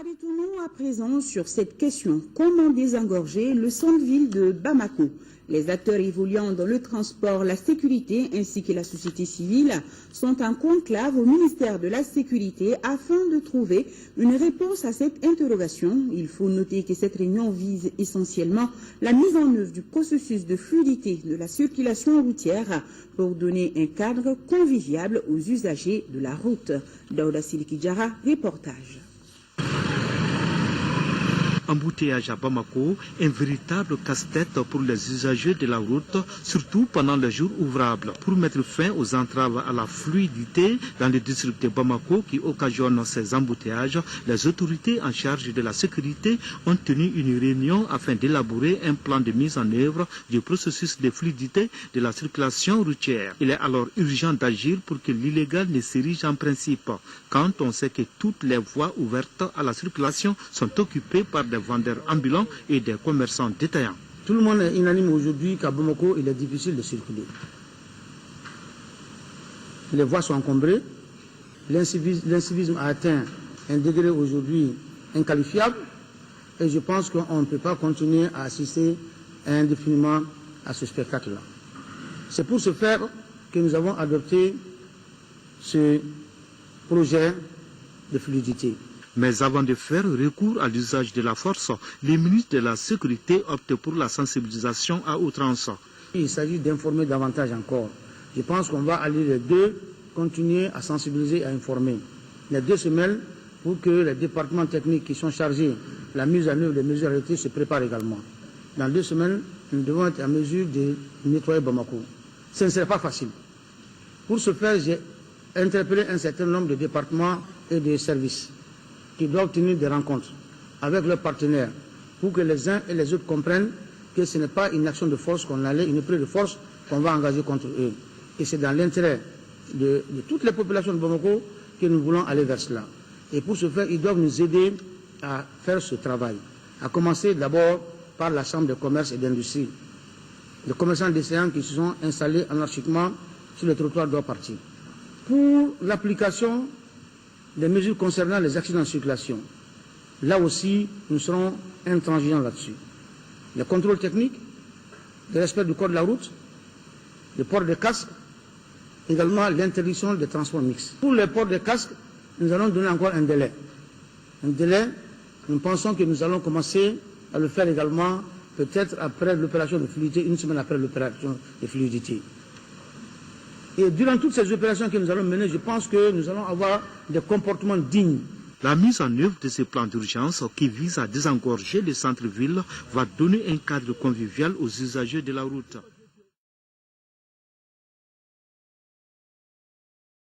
Arrêtons-nous à présent sur cette question. Comment désengorger le centre-ville de Bamako? Les acteurs évoluant dans le transport, la sécurité ainsi que la société civile sont en conclave au ministère de la Sécurité afin de trouver une réponse à cette interrogation. Il faut noter que cette réunion vise essentiellement la mise en œuvre du processus de fluidité de la circulation routière pour donner un cadre convivial aux usagers de la route. Daouda Silikidjara, reportage. Embouteillage à Bamako, un véritable casse-tête pour les usagers de la route, surtout pendant les jours ouvrables. Pour mettre fin aux entraves à la fluidité dans le district de Bamako qui occasionne ces embouteillages, les autorités en charge de la sécurité ont tenu une réunion afin d'élaborer un plan de mise en œuvre du processus de fluidité de la circulation routière. Il est alors urgent d'agir pour que l'illégal ne s'érige en principe, quand on sait que toutes les voies ouvertes à la circulation sont occupées par des vendeurs ambulants et des commerçants détaillants. Tout le monde est unanime aujourd'hui qu'à Bamako, il est difficile de circuler. Les voies sont encombrées, l'incivisme a atteint un degré aujourd'hui inqualifiable et je pense qu'on ne peut pas continuer à assister indéfiniment à ce spectacle-là. C'est pour ce faire que nous avons adopté ce projet de fluidité. Mais avant de faire recours à l'usage de la force, les ministres de la Sécurité optent pour la sensibilisation à outrance. Il s'agit d'informer davantage encore. Je pense qu'on va aller les deux, continuer à sensibiliser et à informer. Les 2 semaines pour que les départements techniques qui sont chargés de la mise en œuvre des mesures arrêtées se préparent également. Dans 2 semaines, nous devons être en mesure de nettoyer Bamako. Ce ne serait pas facile. Pour ce faire, j'ai interpellé un certain nombre de départements et de services qui doivent tenir des rencontres avec leurs partenaires pour que les uns et les autres comprennent que ce n'est pas une action de force une preuve de force qu'on va engager contre eux. Et c'est dans l'intérêt de toutes les populations de Bamako que nous voulons aller vers cela. Et pour ce faire, ils doivent nous aider à faire ce travail. À commencer d'abord par la Chambre de commerce et d'industrie. Les commerçants décédants qui se sont installés anarchiquement sur le trottoir doivent partir. Pour l'application des mesures concernant les accidents de circulation, là aussi, nous serons intransigeants là-dessus. Le contrôle technique, le respect du code de la route, le port des casques, également l'interdiction des transports mixtes. Pour le port des casques, nous allons donner encore un délai. Un délai, nous pensons que nous allons commencer à le faire également, peut-être après l'opération de fluidité, 1 semaine après l'opération de fluidité. Et durant toutes ces opérations que nous allons mener, je pense que nous allons avoir des comportements dignes. La mise en œuvre de ce plan d'urgence qui vise à désengorger le centre-ville va donner un cadre convivial aux usagers de la route.